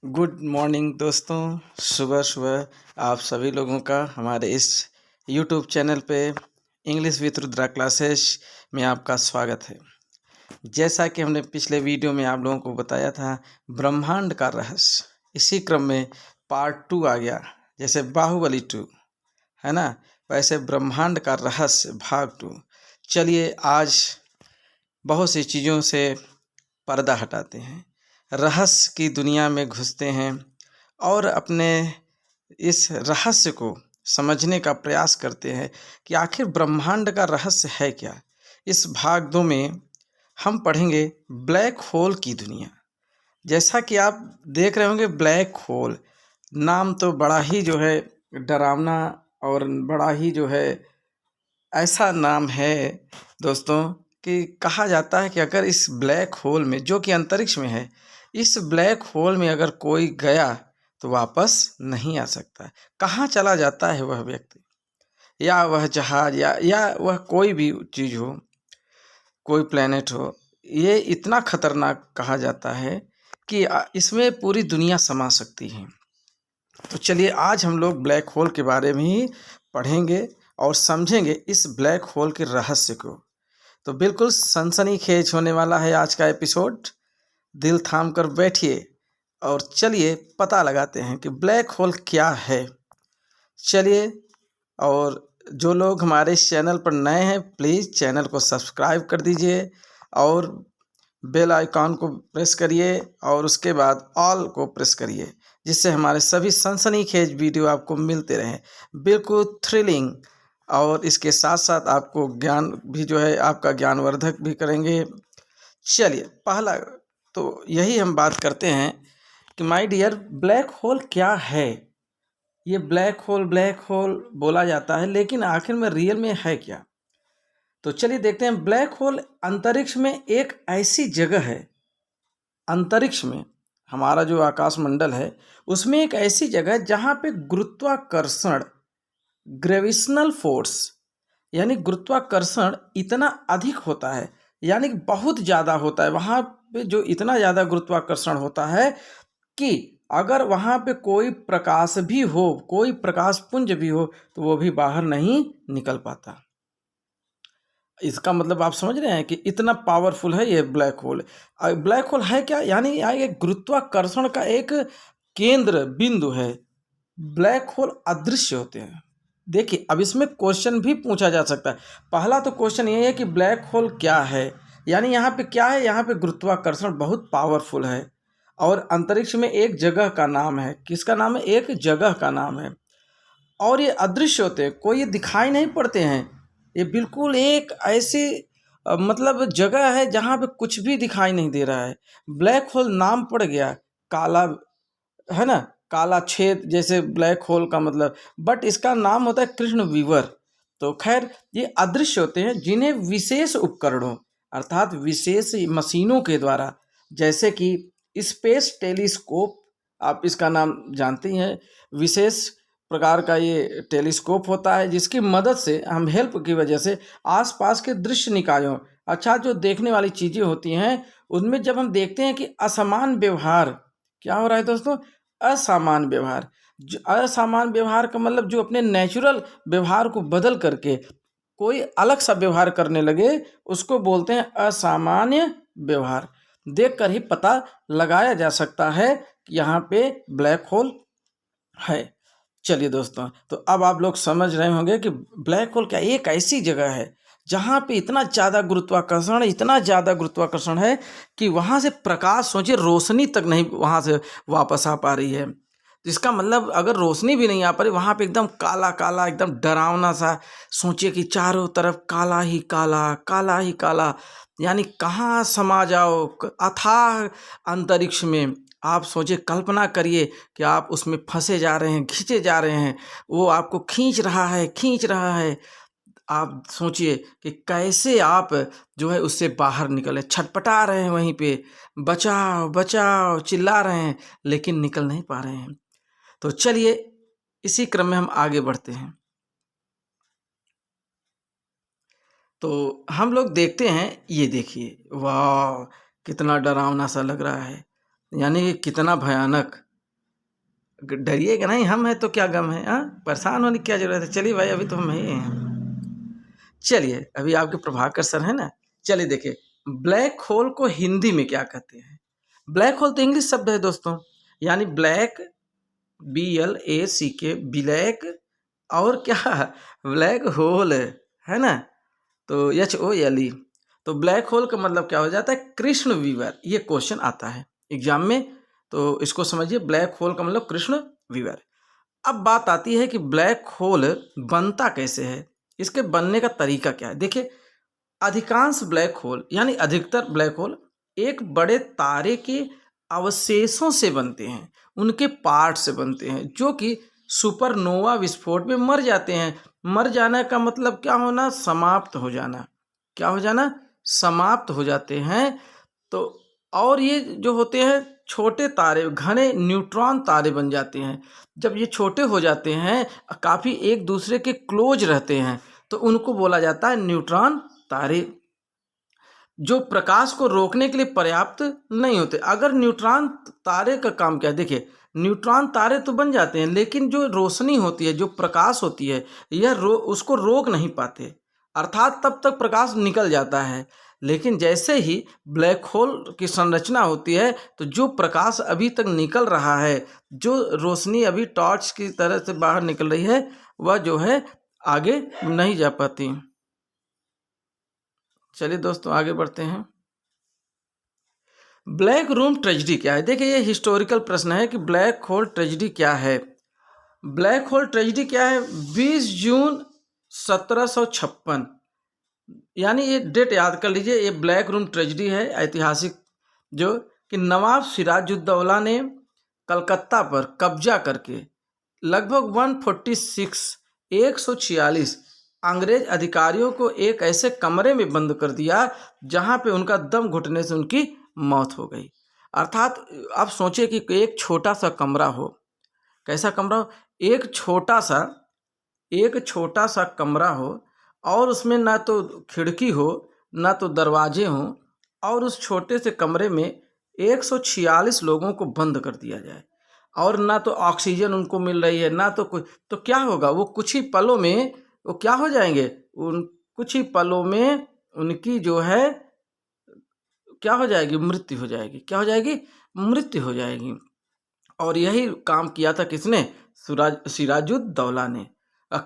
Good morning दोस्तों। सुबह सुबह आप सभी लोगों का हमारे इस यूट्यूब चैनल पे इंग्लिश विद रुद्रा क्लासेस में आपका स्वागत है। जैसा कि हमने पिछले वीडियो में आप लोगों को बताया था ब्रह्मांड का रहस्य, इसी क्रम में पार्ट 2 आ गया। जैसे बाहुबली 2 है ना, वैसे ब्रह्मांड का रहस्य भाग 2। चलिए आज बहुत सी चीज़ों से पर्दा हटाते हैं, रहस्य की दुनिया में घुसते हैं और अपने इस रहस्य को समझने का प्रयास करते हैं कि आखिर ब्रह्मांड का रहस्य है क्या। इस भाग 2 में हम पढ़ेंगे ब्लैक होल की दुनिया। जैसा कि आप देख रहे होंगे, ब्लैक होल नाम तो बड़ा ही जो है डरावना और बड़ा ही जो है ऐसा नाम है दोस्तों कि कहा जाता है कि अगर इस ब्लैक होल में, जो कि अंतरिक्ष में है, इस ब्लैक होल में अगर कोई गया तो वापस नहीं आ सकता। कहाँ चला जाता है वह व्यक्ति, या वह जहाज या वह कोई भी चीज़ हो, कोई प्लेनेट हो, ये इतना खतरनाक कहा जाता है कि इसमें पूरी दुनिया समा सकती है। तो चलिए आज हम लोग ब्लैक होल के बारे में ही पढ़ेंगे और समझेंगे इस ब्लैक होल के रहस्य को। तो बिल्कुल सनसनीखेज होने वाला है आज का एपिसोड। दिल थाम कर बैठिए और चलिए पता लगाते हैं कि ब्लैक होल क्या है। चलिए, और जो लोग हमारे इस चैनल पर नए हैं प्लीज़ चैनल को सब्सक्राइब कर दीजिए और बेल आइकॉन को प्रेस करिए और उसके बाद ऑल को प्रेस करिए, जिससे हमारे सभी सनसनीखेज वीडियो आपको मिलते रहें, बिल्कुल थ्रिलिंग। और इसके साथ साथ आपको ज्ञान भी जो है आपका ज्ञानवर्धक भी करेंगे। चलिए पहला तो यही हम बात करते हैं कि माय डियर, ब्लैक होल क्या है। ये ब्लैक होल बोला जाता है, लेकिन आखिर में रियल में है क्या। तो चलिए देखते हैं। ब्लैक होल अंतरिक्ष में एक ऐसी जगह है, अंतरिक्ष में हमारा जो आकाश मंडल है उसमें एक ऐसी जगह है जहाँ पे गुरुत्वाकर्षण, ग्रेविशनल फोर्स यानी गुरुत्वाकर्षण इतना अधिक होता है, यानी बहुत ज़्यादा होता है। वहाँ पे जो इतना ज़्यादा गुरुत्वाकर्षण होता है कि अगर वहाँ पे कोई प्रकाश भी हो, कोई प्रकाश पुंज भी हो, तो वो भी बाहर नहीं निकल पाता। इसका मतलब आप समझ रहे हैं कि इतना पावरफुल है ये ब्लैक होल। ब्लैक होल है क्या, यानी एक गुरुत्वाकर्षण का एक केंद्र बिंदु है। ब्लैक होल अदृश्य होते हैं। देखिए, अब इसमें क्वेश्चन भी पूछा जा सकता है। पहला तो क्वेश्चन ये है कि ब्लैक होल क्या है, यानी यहाँ पे क्या है। यहाँ पे गुरुत्वाकर्षण बहुत पावरफुल है और अंतरिक्ष में एक जगह का नाम है। किसका नाम है? एक जगह का नाम है। और ये अदृश्य होते हैं, कोई ये दिखाई नहीं पड़ते हैं। ये बिल्कुल एक ऐसी मतलब जगह है जहाँ पे कुछ भी दिखाई नहीं दे रहा है। ब्लैक होल नाम पड़ गया, काला है ना, काला छेद जैसे ब्लैक होल का मतलब, बट इसका नाम होता है कृष्ण विवर। तो खैर, ये अदृश्य होते हैं जिन्हें विशेष उपकरणों अर्थात विशेष मशीनों के द्वारा, जैसे कि स्पेस टेलीस्कोप, आप इसका नाम जानते ही हैं। विशेष प्रकार का ये टेलीस्कोप होता है जिसकी मदद से हम, हेल्प की वजह से आसपास के दृश्य निकायों, अच्छा जो देखने वाली चीज़ें होती हैं उनमें जब हम देखते हैं कि असमान व्यवहार क्या हो रहा है दोस्तों, असामान्य व्यवहार। जो असामान्य व्यवहार का मतलब जो अपने नेचुरल व्यवहार को बदल करके कोई अलग सा व्यवहार करने लगे, उसको बोलते हैं असामान्य व्यवहार। देखकर ही पता लगाया जा सकता है कि यहाँ पे ब्लैक होल है। चलिए दोस्तों, तो अब आप लोग समझ रहे होंगे कि ब्लैक होल क्या एक ऐसी जगह है जहाँ पे इतना ज़्यादा गुरुत्वाकर्षण है कि वहाँ से प्रकाश, सोचिए, रोशनी तक नहीं वहाँ से वापस आ पा रही है। तो इसका मतलब अगर रोशनी भी नहीं आ पा रही, वहाँ पे एकदम काला काला, एकदम डरावना सा, सोचिए कि चारों तरफ काला ही काला, काला ही काला, यानी कहाँ समा जाओ अथाह अंतरिक्ष में। आप सोचिए, कल्पना करिए कि आप उसमें फंसे जा रहे हैं, खींचे जा रहे हैं, वो आपको खींच रहा है। आप सोचिए कि कैसे आप जो है उससे बाहर निकले, छटपटा रहे हैं वहीं पे, बचाओ बचाओ चिल्ला रहे हैं, लेकिन निकल नहीं पा रहे हैं। तो चलिए इसी क्रम में हम आगे बढ़ते हैं। तो हम लोग देखते हैं, ये देखिए, वाह कितना डरावना सा लग रहा है, यानी कि कितना भयानक। डरिएगा नहीं, हम हैं तो क्या गम है, हाँ परेशान होने की क्या जरूरत है। चलिए भाई, अभी तो हम ही हैं। चलिए अभी आपके प्रभाकर सर है ना, चलिए देखिए ब्लैक होल को हिंदी में क्या कहते हैं। ब्लैक होल तो इंग्लिश शब्द है दोस्तों, यानी ब्लैक, BLACK, ब्लैक, और क्या ब्लैक होल है ना, तो HOLE। तो ब्लैक होल का मतलब क्या हो जाता है, कृष्ण विवर। ये क्वेश्चन आता है एग्जाम में, तो इसको समझिए, ब्लैक होल का मतलब कृष्ण विवर। अब बात आती है कि ब्लैक होल बनता कैसे है, इसके बनने का तरीका क्या है। देखिए अधिकांश ब्लैक होल यानी अधिकतर ब्लैक होल एक बड़े तारे के अवशेषों से बनते हैं, उनके पार्ट से बनते हैं, जो कि सुपरनोवा विस्फोट में मर जाते हैं। मर जाने का मतलब क्या होना, समाप्त हो जाना। क्या हो जाना, समाप्त हो जाते हैं। तो और ये जो होते हैं छोटे तारे, घने न्यूट्रॉन तारे बन जाते हैं। जब ये छोटे हो जाते हैं, काफ़ी एक दूसरे के क्लोज रहते हैं, तो उनको बोला जाता है न्यूट्रॉन तारे, जो प्रकाश को रोकने के लिए पर्याप्त नहीं होते। अगर न्यूट्रॉन तारे का काम क्या है, देखिए न्यूट्रॉन तारे तो बन जाते हैं, लेकिन जो रोशनी होती है, जो प्रकाश होती है, यह उसको रोक नहीं पाते, अर्थात तब तक प्रकाश निकल जाता है। लेकिन जैसे ही ब्लैक होल की संरचना होती है, तो जो प्रकाश अभी तक निकल रहा है, जो रोशनी अभी टॉर्च की तरह से बाहर निकल रही है, वह जो है आगे नहीं जा पाती। चलिए दोस्तों आगे बढ़ते हैं। ब्लैक रूम ट्रेजेडी क्या है। देखिए ये हिस्टोरिकल प्रश्न है कि ब्लैक होल ट्रेजेडी क्या है। ब्लैक होल ट्रेजेडी क्या है, 20 जून 1756, यानी ये डेट याद कर लीजिए। ये ब्लैक रूम ट्रेजेडी है ऐतिहासिक, जो कि नवाब सिराजुद्दौला ने कलकत्ता पर कब्जा करके लगभग 146 अंग्रेज अधिकारियों को एक ऐसे कमरे में बंद कर दिया जहां पे उनका दम घुटने से उनकी मौत हो गई। अर्थात आप सोचिए कि एक छोटा सा कमरा हो, कैसा कमरा हो, एक छोटा सा कमरा हो, और उसमें ना तो खिड़की हो ना तो दरवाजे हों, और उस छोटे से कमरे में 146 लोगों को बंद कर दिया जाए, और ना तो ऑक्सीजन उनको मिल रही है ना तो कुछ। तो क्या होगा, वो कुछ ही पलों में वो क्या हो जाएंगे, उन कुछ ही पलों में उनकी जो है क्या हो जाएगी, मृत्यु हो जाएगी। क्या हो जाएगी, मृत्यु हो जाएगी। और यही काम किया था किसने, सिराजुद्दौला ने।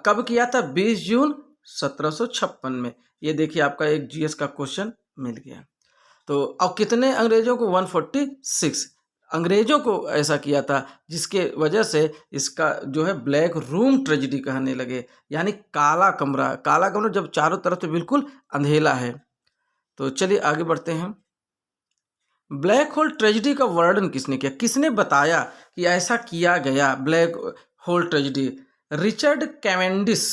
कब किया था, 20 जून 1756 में। ये देखिए आपका एक GS का क्वेश्चन मिल गया। तो अब कितने अंग्रेजों को, 146 अंग्रेजों को ऐसा किया था, जिसके वजह से इसका जो है ब्लैक रूम ट्रेजेडी कहने लगे, यानी काला कमरा। काला कमरा जब चारों तरफ से बिल्कुल अंधेला है। तो चलिए आगे बढ़ते हैं। ब्लैक होल ट्रेजेडी का वर्णन किसने किया, किसने बताया कि ऐसा किया गया black hole tragedy. Richard Cavendish,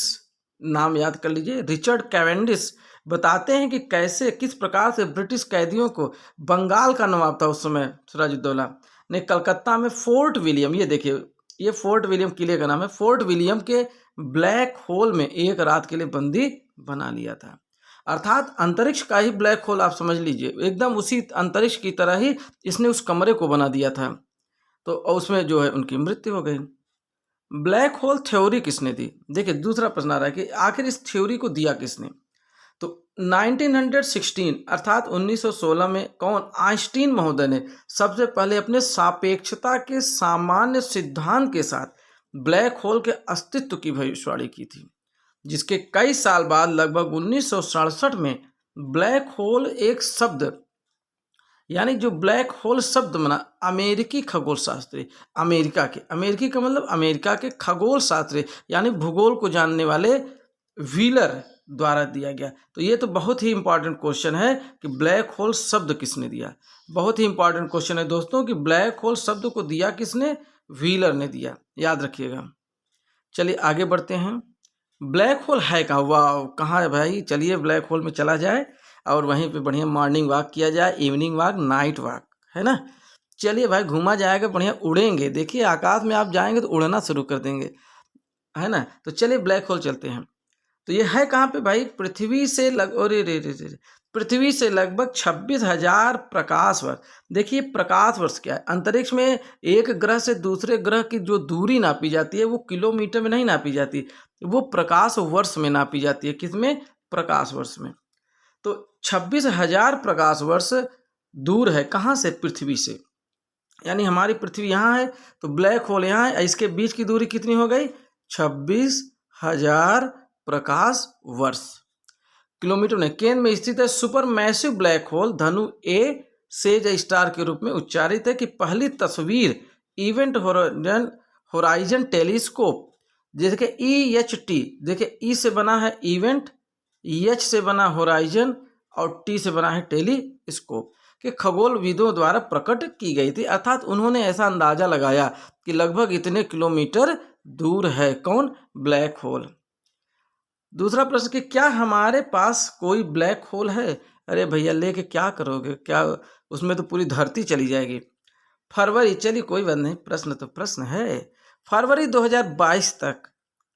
नाम याद कर लीजिए, रिचर्ड कैवेंडिश बताते हैं कि कैसे किस प्रकार से ब्रिटिश कैदियों को, बंगाल का नवाब था उस समय सिराजुद्दौला ने, कलकत्ता में फोर्ट विलियम, ये देखिए ये फोर्ट विलियम किले का नाम है, फोर्ट विलियम के ब्लैक होल में एक रात के लिए बंदी बना लिया था। अर्थात अंतरिक्ष का ही ब्लैक होल आप समझ लीजिए, एकदम उसी अंतरिक्ष की तरह ही इसने उस कमरे को बना दिया था। तो उसमें जो है उनकी मृत्यु हो गई। ब्लैक होल थ्योरी किसने दी। देखिए दूसरा प्रश्न आ रहा है कि आखिर इस थ्योरी को दिया किसने। तो 1916 अर्थात 1916 में कौन, आइंस्टीन महोदय ने सबसे पहले अपने सापेक्षता के सामान्य सिद्धांत के साथ ब्लैक होल के अस्तित्व की भविष्यवाणी की थी, जिसके कई साल बाद लगभग 1967 में ब्लैक होल एक शब्द, यानी जो ब्लैक होल शब्द बना, अमेरिकी खगोल शास्त्री, अमेरिकी का मतलब अमेरिका के खगोल शास्त्री यानी भूगोल को जानने वाले व्हीलर द्वारा दिया गया। तो ये तो बहुत ही इंपॉर्टेंट क्वेश्चन है कि ब्लैक होल शब्द किसने दिया। बहुत ही इंपॉर्टेंट क्वेश्चन है दोस्तों कि ब्लैक होल शब्द को दिया किसने, व्हीलर ने दिया, याद रखिएगा। चलिए आगे बढ़ते हैं। ब्लैक होल है कहाँ, वाह कहाँ है भाई, चलिए ब्लैक होल में चला जाए और वहीं पे बढ़िया मॉर्निंग वॉक किया जाए, इवनिंग वॉक, नाइट वॉक, है ना। चलिए भाई घूमा जाएगा, बढ़िया उड़ेंगे। देखिए आकाश में आप जाएंगे तो उड़ना शुरू कर देंगे, है ना। तो चलिए ब्लैक होल चलते हैं। तो ये है कहाँ पे भाई, पृथ्वी से रे रे रे रे पृथ्वी से लगभग 26,000 प्रकाश वर्ष। देखिए प्रकाश वर्ष क्या है, अंतरिक्ष में एक ग्रह से दूसरे ग्रह की जो दूरी नापी जाती है वो किलोमीटर में नहीं नापी जाती, वो प्रकाश वर्ष में नापी जाती है। किसमें? प्रकाश वर्ष में। तो 26,000 प्रकाश वर्ष दूर है कहाँ से? पृथ्वी से। यानी हमारी पृथ्वी यहाँ है तो ब्लैक होल यहाँ है, इसके बीच की दूरी कितनी हो गई? 26,000 प्रकाश वर्ष। किलोमीटर में। केंद्र में स्थित है सुपर मैसिव ब्लैक होल धनु ए सेज स्टार के रूप में उच्चारित है कि पहली तस्वीर इवेंट होराइजन टेलीस्कोप, जैसे EHT, देखिए ई से बना है इवेंट, EH से बना होराइजन और T से बना है टेलीस्कोप, के खगोलविदों द्वारा प्रकट की गई थी। अर्थात उन्होंने ऐसा अंदाजा लगाया कि लगभग इतने किलोमीटर दूर है कौन? Black hole. दूसरा प्रश्न कि क्या हमारे पास कोई ब्लैक होल है? अरे भैया लेके क्या करोगे, क्या उसमें तो पूरी धरती चली जाएगी। फरवरी, चलिए कोई बात नहीं, प्रश्न तो प्रश्न है। फरवरी 2022 तक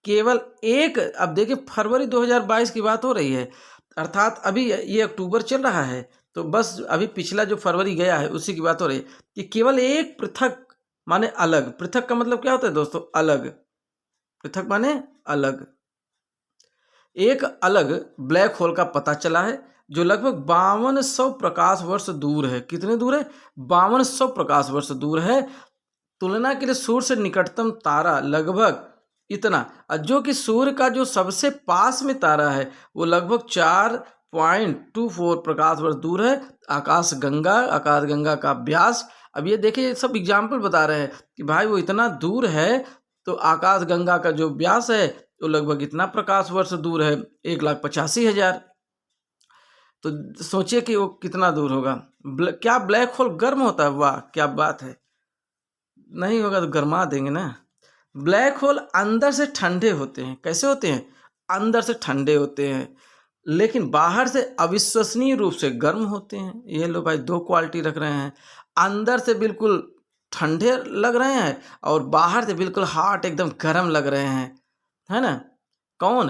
केवल एक, अब देखिए फरवरी 2022 की बात हो रही है, अर्थात अभी ये अक्टूबर चल रहा है, तो बस अभी पिछला जो फरवरी गया है उसी की बात हो रही है कि केवल एक पृथक माने अलग, पृथक का मतलब क्या होता है दोस्तों? अलग, पृथक माने अलग, एक अलग ब्लैक होल का पता चला है जो लगभग 5200 प्रकाश वर्ष दूर है। कितने दूर है? 5200 प्रकाश वर्ष दूर है। तुलना के लिए सूर्य से निकटतम तारा लगभग इतना, जो कि सूर्य का जो सबसे पास में तारा है वो लगभग 4.24 प्रकाश वर्ष दूर है। आकाशगंगा का व्यास, अब ये देखिए सब एग्जाम्पल बता रहे हैं कि भाई वो इतना दूर है, तो आकाशगंगा का जो व्यास है तो लगभग इतना प्रकाश वर्ष दूर है, 1,85,000। तो सोचिए कि वो कितना दूर होगा। क्या ब्लैक होल गर्म होता है? वाह क्या बात है, नहीं होगा तो गर्मा देंगे ना। ब्लैक होल अंदर से ठंडे होते हैं। कैसे होते हैं? अंदर से ठंडे होते हैं, लेकिन बाहर से अविश्वसनीय रूप से गर्म होते हैं। ये लो भाई, दो क्वालिटी रख रहे हैं, अंदर से बिल्कुल ठंडे लग रहे हैं और बाहर से बिल्कुल हॉट एकदम गर्म लग रहे हैं, है ना। कौन?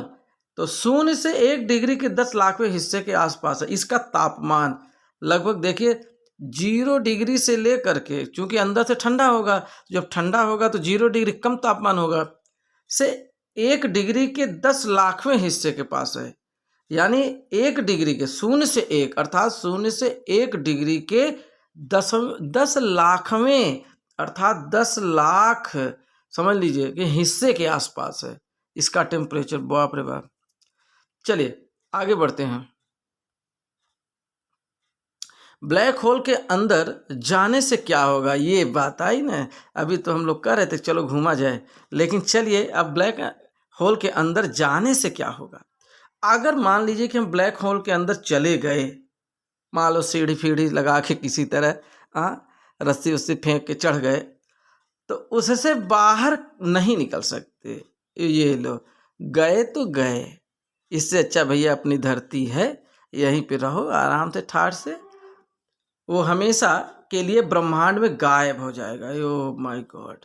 तो 0 से 1 डिग्री के 10 लाखवें हिस्से के आसपास है। इसका तापमान लगभग देखिए 0 डिग्री से लेकर के, चूंकि अंदर से ठंडा होगा, जब ठंडा होगा तो 0 डिग्री कम तापमान होगा, से 1 डिग्री के 10 लाखवें हिस्से के पास है। यानी 1 डिग्री के 0 से 1 अर्थात 0 से 1 डिग्री के 10 लाखवें अर्थात 10 लाख समझ लीजिए कि हिस्से के आसपास है इसका टेम्परेचर। बाप रे बाप। चलिए आगे बढ़ते हैं। ब्लैक होल के अंदर जाने से क्या होगा, ये बात आई ना। अभी तो हम लोग कह रहे थे चलो घूमा जाए, लेकिन चलिए अब ब्लैक होल के अंदर जाने से क्या होगा। अगर मान लीजिए कि हम ब्लैक होल के अंदर चले गए, मान लो सीढ़ी फीढ़ी लगा के किसी तरह रस्सी उस्सी फेंक के चढ़ गए, तो उससे बाहर नहीं निकल सकते। ये लो गए तो गए, इससे अच्छा भैया अपनी धरती है, यहीं पे रहो आराम से ठाठ से, वो हमेशा के लिए ब्रह्मांड में गायब हो जाएगा। ओ माय गॉड,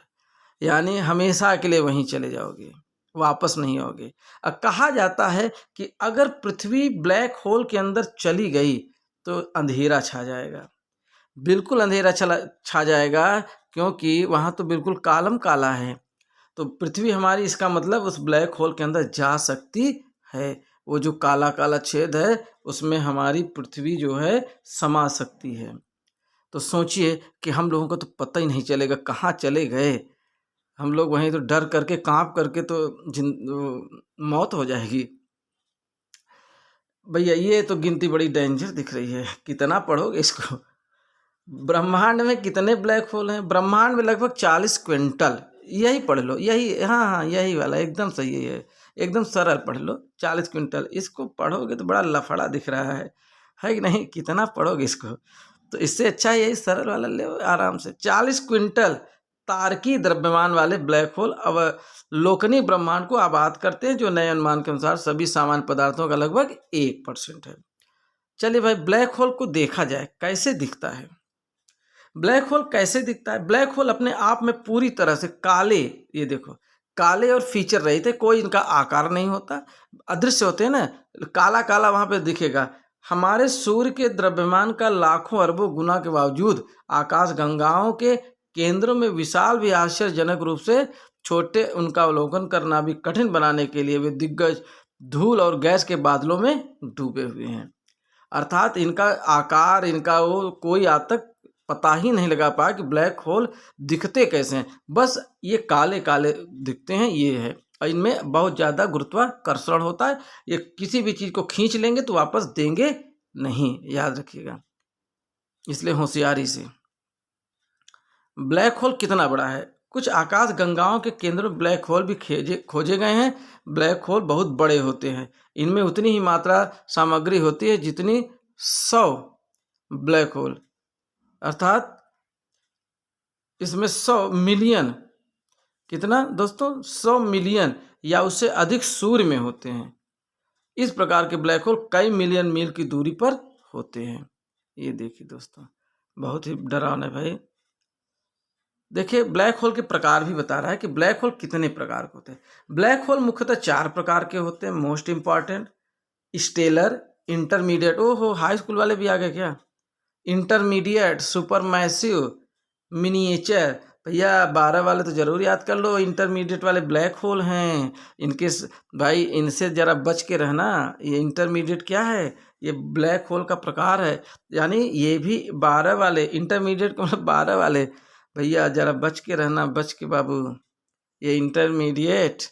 यानी हमेशा के लिए वहीं चले जाओगे, वापस नहीं आओगे। अब कहा जाता है कि अगर पृथ्वी ब्लैक होल के अंदर चली गई तो अंधेरा छा जाएगा, बिल्कुल अंधेरा छा जाएगा, क्योंकि वहाँ तो बिल्कुल कालम काला है। तो पृथ्वी हमारी, इसका मतलब उस ब्लैक होल के अंदर जा सकती है। वो जो काला काला छेद है उसमें हमारी पृथ्वी जो है समा सकती है। तो सोचिए कि हम लोगों को तो पता ही नहीं चलेगा कहाँ चले गए, हम लोग वहीं तो डर करके कांप करके तो मौत हो जाएगी। भैया ये तो गिनती बड़ी डेंजर दिख रही है, कितना पढ़ोगे इसको। ब्रह्मांड में कितने ब्लैक होल हैं? ब्रह्मांड में लगभग 40 क्विंटल, यही पढ़ लो, यही, हाँ यही वाला एकदम सही है, एकदम सरल पढ़ लो, 40 क्विंटल। इसको पढ़ोगे तो बड़ा लफड़ा दिख रहा है कि नहीं? कितना पढ़ोगे इसको, तो इससे अच्छा यही सरल वाला ले आराम से। 40 क्विंटल तारकीय द्रव्यमान वाले ब्लैक होल अवलोकनीय ब्रह्मांड को आबाद करते हैं, जो नए अनुमान के अनुसार सभी सामान्य पदार्थों का लगभग 1% है। चलिए भाई, ब्लैक होल को देखा जाए कैसे दिखता है। ब्लैक होल कैसे दिखता है? ब्लैक होल अपने आप में पूरी तरह से काले, ये देखो काले और फीचर रहित है, कोई इनका आकार नहीं होता, अदृश्य होते हैं ना, काला काला वहाँ पे दिखेगा, हमारे सूर्य के द्रव्यमान का लाखों अरबों गुना के बावजूद आकाश गंगाओं के केंद्रों में विशाल भी आश्चर्यजनक रूप से छोटे उनका अवलोकन करना भी कठिन बनाने के लिए वे दिग्गज धूल और गैस के बादलों में डूबे हुए हैं। अर्थात इनका आकार, इनका वो कोई आज तक पता ही नहीं लगा पाया कि ब्लैक होल दिखते कैसे हैं। बस ये काले काले दिखते हैं, ये है। और इनमें बहुत ज़्यादा गुरुत्वाकर्षण होता है, ये किसी भी चीज़ को खींच लेंगे तो वापस देंगे नहीं, याद रखिएगा, इसलिए होशियारी से। ब्लैक होल कितना बड़ा है? कुछ आकाश गंगाओं के केंद्र में ब्लैक होल भी खोजे गए हैं। ब्लैक होल बहुत बड़े होते हैं, इनमें उतनी ही मात्रा सामग्री होती है जितनी 100 ब्लैक होल, अर्थात इसमें 100 मिलियन, कितना दोस्तों, 100 मिलियन या उससे अधिक सूर्य में होते हैं। इस प्रकार के ब्लैक होल कई मिलियन मील की दूरी पर होते हैं। ये देखिए दोस्तों, बहुत ही डरावना है भाई। देखिए, ब्लैक होल के प्रकार भी बता रहा है कि ब्लैक होल कितने प्रकार के होते हैं। ब्लैक होल मुख्यतः 4 प्रकार के होते हैं। मोस्ट इंपॉर्टेंट, स्टेलर, इंटरमीडिएट, ओहो हाई स्कूल वाले भी आ गए क्या, इंटरमीडिएट, सुपर मैसिव, मिनिएचर। भैया 12 वाले तो जरूर याद कर लो, इंटरमीडिएट वाले ब्लैक होल हैं। इनके भाई इनसे जरा बच के रहना। ये इंटरमीडिएट क्या है? ये ब्लैक होल का प्रकार है, यानी ये भी 12 वाले, इंटरमीडिएट को मतलब 12 वाले। भैया जरा बच के रहना, बच के बाबू। ये इंटरमीडिएट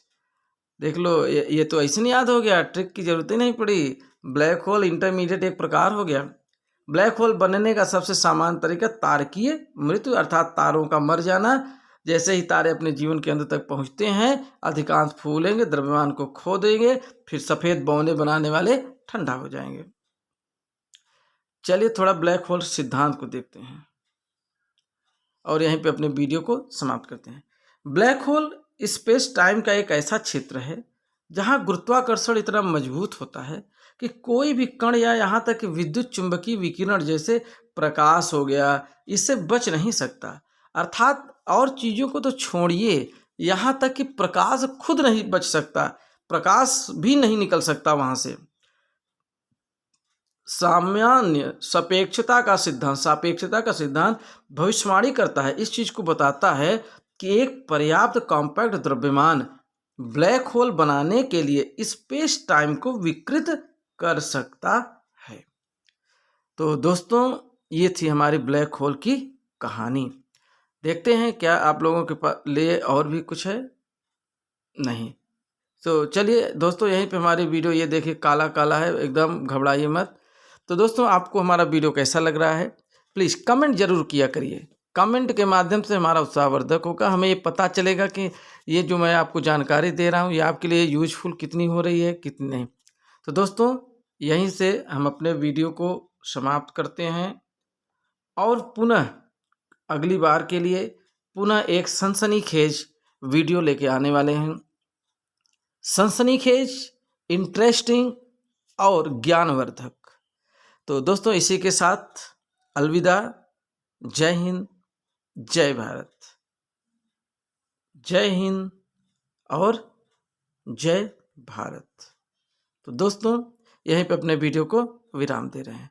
देख लो, ये तो ऐसे नहीं याद हो गया, ट्रिक की जरूरत ही नहीं पड़ी। ब्लैक होल इंटरमीडिएट एक प्रकार हो गया। ब्लैक होल बनने का सबसे सामान्य तरीका तारकीय मृत्यु, अर्थात तारों का मर जाना। जैसे ही तारे अपने जीवन के अंत तक पहुंचते हैं, अधिकांश फूलेंगे, द्रव्यमान को खो देंगे, फिर सफेद बौने बनाने वाले ठंडा हो जाएंगे। चलिए थोड़ा ब्लैक होल सिद्धांत को देखते हैं और यहीं पे अपने वीडियो को समाप्त करते हैं। ब्लैक होल स्पेस टाइम का एक ऐसा क्षेत्र है जहां गुरुत्वाकर्षण इतना मजबूत होता है कि कोई भी कण या यहाँ तक कि विद्युत चुंबकीय विकिरण जैसे प्रकाश हो गया, इससे बच नहीं सकता। अर्थात और चीज़ों को तो छोड़िए, यहाँ तक कि प्रकाश खुद नहीं बच सकता, प्रकाश भी नहीं निकल सकता वहाँ से। सामान्य सापेक्षता का सिद्धांत भविष्यवाणी करता है, इस चीज को बताता है कि एक पर्याप्त कॉम्पैक्ट द्रव्यमान ब्लैक होल बनाने के लिए स्पेस टाइम को विकृत कर सकता है। तो दोस्तों, ये थी हमारी ब्लैक होल की कहानी। देखते हैं क्या आप लोगों के पास लिए और भी कुछ है? नहीं। तो चलिए दोस्तों, यहीं पे हमारी वीडियो, ये देखिए काला काला है, एकदम घबराइए मत। तो दोस्तों, आपको हमारा वीडियो कैसा लग रहा है? प्लीज़ कमेंट जरूर किया करिए। कमेंट के माध्यम से हमारा उत्साहवर्धक होगा, हमें ये पता चलेगा कि ये जो मैं आपको जानकारी दे रहा हूँ ये आपके लिए यूजफुल कितनी हो रही है, कितनी नहीं। तो दोस्तों, यहीं से हम अपने वीडियो को समाप्त करते हैं और पुनः अगली बार के लिए पुनः एक सनसनीखेज वीडियो लेके आने वाले हैं। सनसनीखेज, इंटरेस्टिंग और ज्ञानवर्धक। तो दोस्तों, इसी के साथ अलविदा। जय हिंद, जय भारत। जय हिंद और जय भारत। तो दोस्तों, यहीं पे अपने वीडियो को विराम दे रहे हैं।